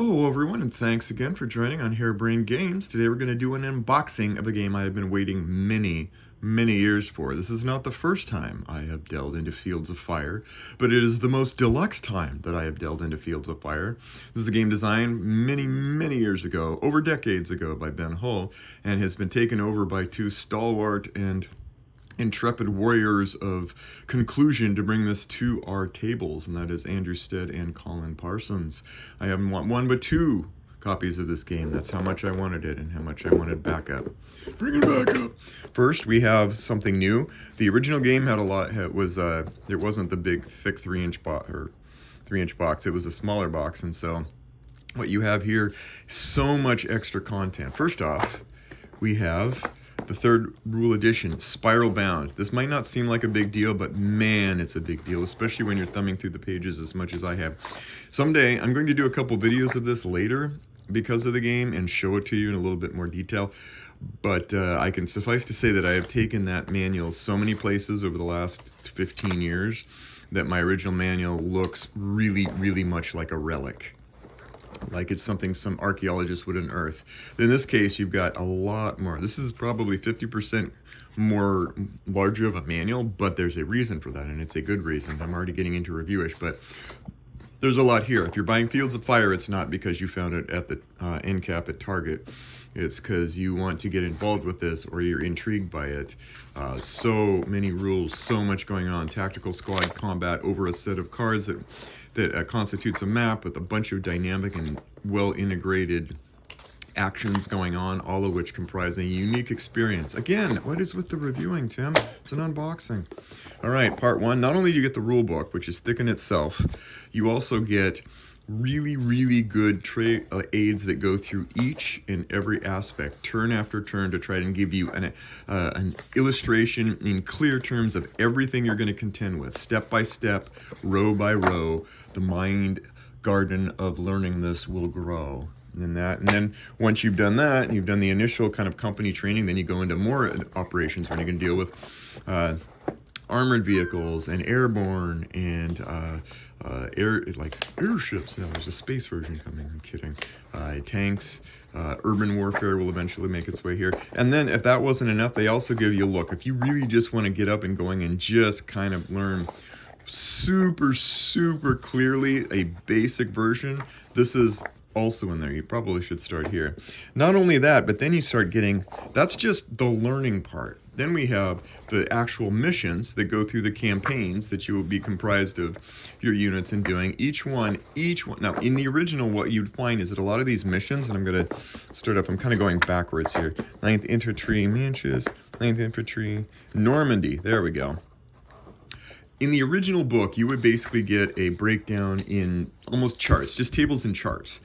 Hello everyone, and thanks again for joining on Harebrained Games. Today we're going to do an unboxing of a game I have been waiting many years for. This is not the first time I have delved into Fields of Fire, but it is the most deluxe time that I have delved into Fields of Fire. This is a game designed many years ago, over decades ago, by Ben Hull, and has been taken over by two stalwart and intrepid warriors of conclusion to bring this to our tables, and that is Andrew Stead and Colin Parsons. I haven't want one but two copies of this game. That's how much I wanted it and how much I wanted backup. Bring it back up. First, we have something new. The original game had a lot. It wasn't the big thick 3-inch box. It was a smaller box, and so what you have here, so much extra content. First off, we have the third rule edition, Spiral Bound. This might not seem like a big deal, but man, it's a big deal, especially when you're thumbing through the pages as much as I have. Someday, I'm going to do a couple videos of this later because of the game and show it to you in a little bit more detail. But I can suffice to say that I have taken that manual so many places over the last 15 years that my original manual looks really much like a relic. Like it's something some archaeologist would unearth. In this case, you've got a lot more. This is probably 50% more larger of a manual, but there's a reason for that, and it's a good reason. I'm already getting into reviewish, but there's a lot here. If you're buying Fields of Fire, it's not because you found it at the end cap at Target. It's because you want to get involved with this or you're intrigued by it. So many rules, so much going on. Tactical squad combat over a set of cards that constitutes a map with a bunch of dynamic and well-integrated actions going on, all of which comprise a unique experience. Again, what is with the reviewing, Tim? It's an unboxing. All right, part one. Not only do you get the rule book, which is thick in itself, you also get really good aids that go through each and every aspect, turn after turn, to try and give you an illustration in clear terms of everything you're going to contend with, step by step, row by row. The mind garden of learning this will grow. And then once you've done that, and you've done the initial kind of company training, then you go into more operations when you can deal with armored vehicles and airborne and airships. Now there's a space version coming. I'm kidding. Tanks. Urban warfare will eventually make its way here. And then if that wasn't enough, they also give you a look. If you really just want to get up and going and just kind of learn super clearly a basic version, this is also in there. You probably should start here. Not only that, but then you start getting, that's just the learning part. Then we have the actual missions that go through the campaigns that you will be comprised of your units and doing each one. Now, in the original, what you'd find is that a lot of these missions, and I'm going to start up, I'm kind of going backwards here. 9th Infantry, Manches, 9th Infantry, Normandy. There we go. In the original book, you would basically get a breakdown in almost charts, just tables and charts.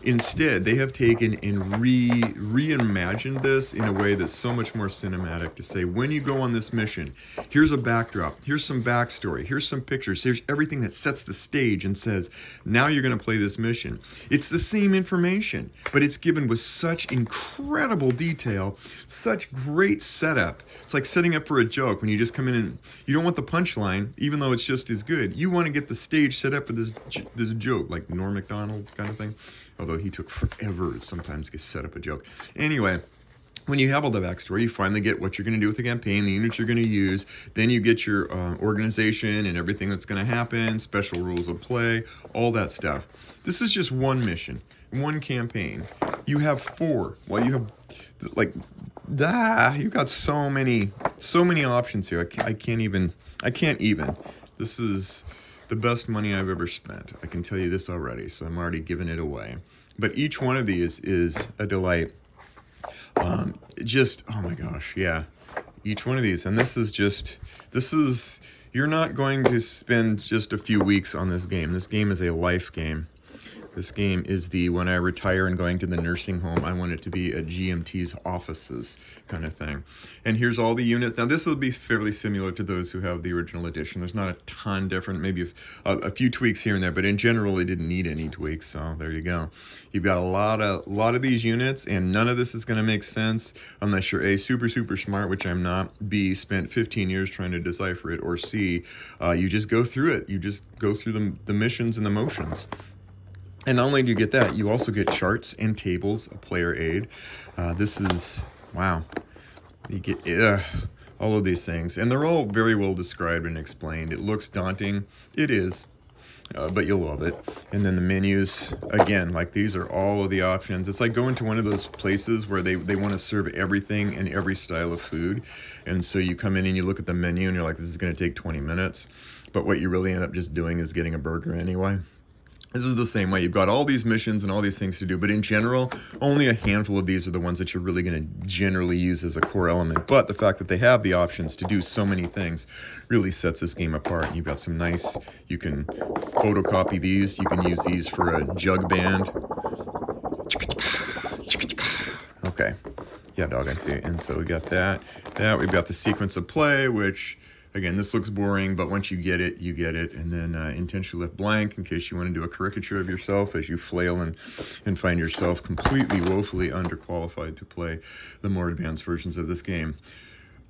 Instead, they have taken and reimagined this in a way that's so much more cinematic, to say, when you go on this mission, here's a backdrop, here's some backstory, here's some pictures, here's everything that sets the stage and says, now you're going to play this mission. It's the same information, but it's given with such incredible detail, such great setup. It's like setting up for a joke when you just come in and you don't want the punchline, even though it's just as good. You want to get the stage set up for this joke, like Norm Macdonald kind of thing. Although he took forever to sometimes get set up a joke. Anyway, when you have all the backstory, you finally get what you're going to do with the campaign, the units you're going to use. Then you get your organization and everything that's going to happen, special rules of play, all that stuff. This is just one mission, one campaign. You have 4. Well, you have you've got so many options here. I can't even. This is the best money I've ever spent. I can tell you this already, so I'm already giving it away. But each one of these is a delight. Just, oh my gosh, yeah. Each one of these, and you're not going to spend just a few weeks on this game. This game is a life game. This game is the, when I retire and going to the nursing home, I want it to be a GMT's offices kind of thing. And here's all the units. Now this will be fairly similar to those who have the original edition. There's not a ton different, maybe a few tweaks here and there, but in general it didn't need any tweaks, so there you go. You've got a lot of these units, and none of this is going to make sense unless you're A, super smart, which I'm not, B, spent 15 years trying to decipher it, or C, you just go through it. You just go through the missions and the motions. And not only do you get that, you also get charts and tables, a player aid. This is, wow, you get all of these things. And they're all very well described and explained. It looks daunting. It is. But you'll love it. And then the menus, again, like these are all of the options. It's like going to one of those places where they want to serve everything and every style of food. And so you come in and you look at the menu and you're like, this is going to take 20 minutes. But what you really end up just doing is getting a burger anyway. This is the same way. You've got all these missions and all these things to do, but in general, only a handful of these are the ones that you're really going to generally use as a core element. But the fact that they have the options to do so many things really sets this game apart. And you've got some nice, you can photocopy these. You can use these for a jug band. Okay. Yeah, dog, I see. And so we got that. We've got the sequence of play, which... Again, this looks boring, but once you get it, you get it. And then intentionally left blank in case you want to do a caricature of yourself as you flail and find yourself completely, woefully underqualified to play the more advanced versions of this game.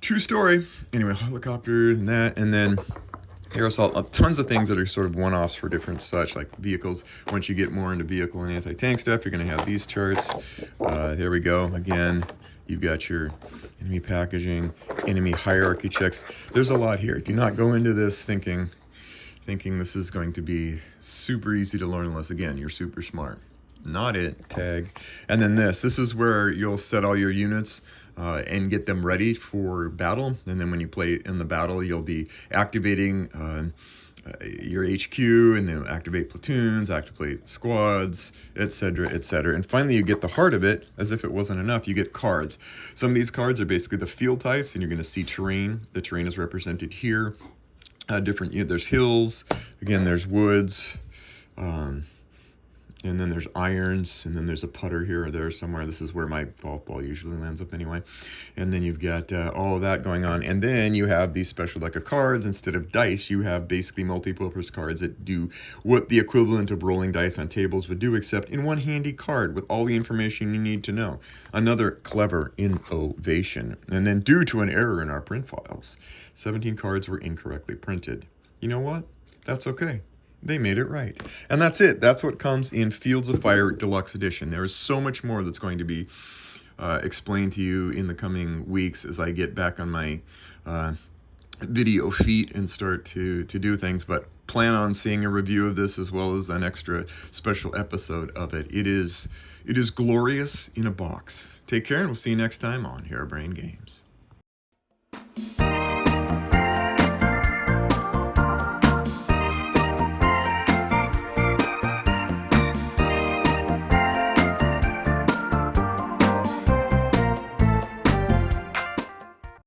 True story. Anyway, helicopter and that. And then here's tons of things that are sort of one-offs for different such, like vehicles. Once you get more into vehicle and anti-tank stuff, you're going to have these charts. There we go. Again, you've got your enemy packaging, enemy hierarchy checks. There's a lot here. Do not go into this thinking this is going to be super easy to learn unless, again, you're super smart. Not it. Tag. And then this is where you'll set all your units and get them ready for battle. And then when you play in the battle, you'll be activating your HQ, and then activate platoons, activate squads, etc., etc. And finally, you get the heart of it. As if it wasn't enough, you get cards. Some of these cards are basically the field types, and you're going to see terrain. The terrain is represented here. There's hills. Again, there's woods. And then there's irons, and then there's a putter here or there somewhere. This is where my golf ball usually lands up anyway. And then you've got all of that going on. And then you have these special deck of cards. Instead of dice, you have basically multi-purpose cards that do what the equivalent of rolling dice on tables would do, except in one handy card with all the information you need to know. Another clever innovation. And then due to an error in our print files, 17 cards were incorrectly printed. You know what? That's okay. They made it right. And that's it. That's what comes in Fields of Fire Deluxe Edition. There is so much more that's going to be explained to you in the coming weeks as I get back on my video feet and start to do things. But plan on seeing a review of this as well as an extra special episode of it. It is glorious in a box. Take care, and we'll see you next time on Harebrained Games.